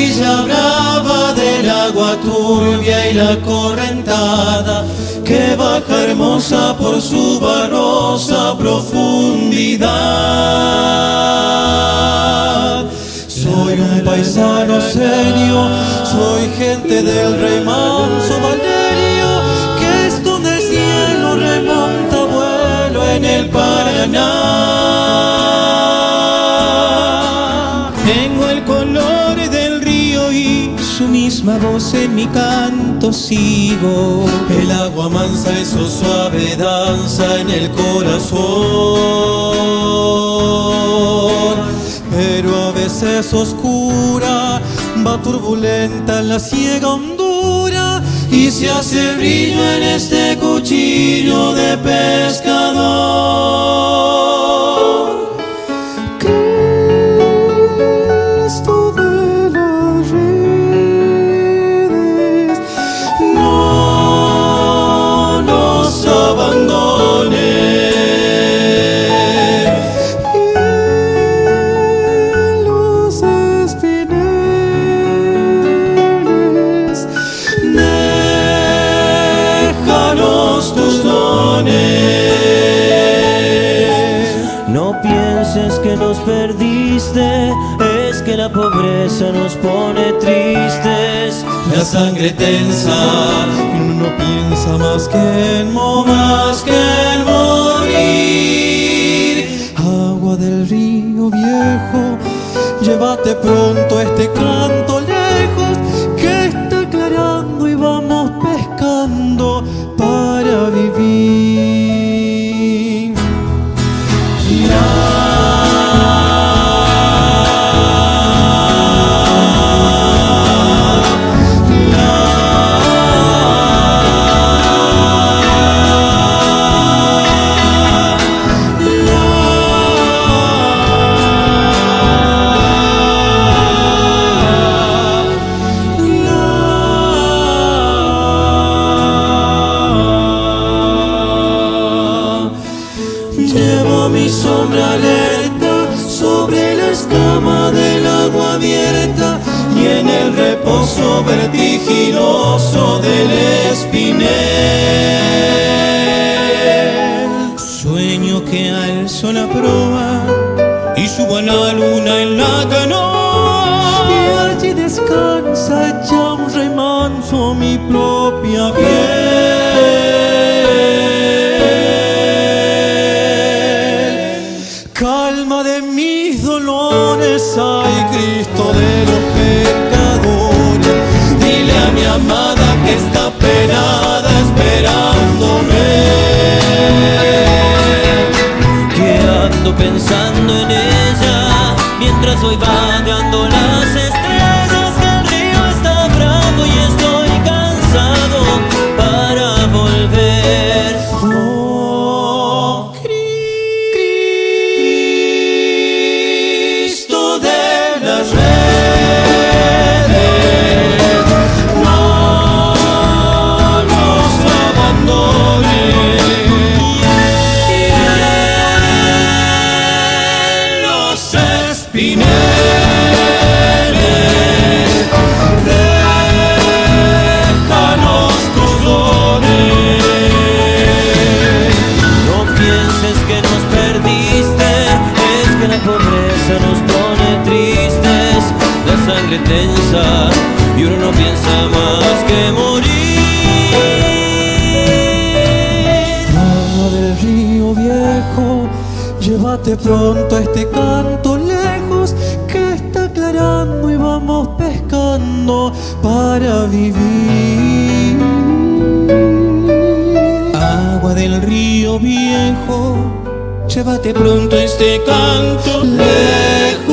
orilla brava del agua turbia y la correntada que baja hermosa por su barrosa profundidad. Soy un paisano serio, soy gente del remanso Valerio, que es donde el cielo remonta vuelo en el Paraná. Tengo el color del río y su misma voz en mi canto sigo. El agua mansa y su suave danza en el corazón, pero a veces oscura, va turbulenta en la ciega hondura y se hace brillo en este cuchillo de pescador. Cristo de las redes, No nos abandones. los espineles, Déjanos tus dones. No pienses que nos perdiste, es que la pobreza nos pone tristes. La sangre tensa, y uno no piensa más que en morir. agua del río viejo, llévate pronto este canto lejos, que está aclarando y vamos pescando para vivir. Llevo mi sombra alerta sobre la escama del agua abierta y en el reposo vertiginoso del espinel. Sueño que alzo la proa y subo a la luna en la canoa, y allí descansa ya un remanso mi propia piel. Calma de mis dolores, ay Cristo de los pecadores, Dile a mi amada que está penada esperándome, Que ando pensando en ella mientras voy vagando las estrellas, que el río está bravo y estoy cansado para volver. oh Cristo de las redes, no nos abandones. Los espineles, déjanos tus dones. No pienses que nos perdiste, es que la pobreza nos pone tristes. La sangre tensa y uno no piensa más que morir. agua del río viejo, llévate pronto este canto lejos, que está aclarando y vamos pescando para vivir. Agua del río viejo, llévate pronto este canto lejos,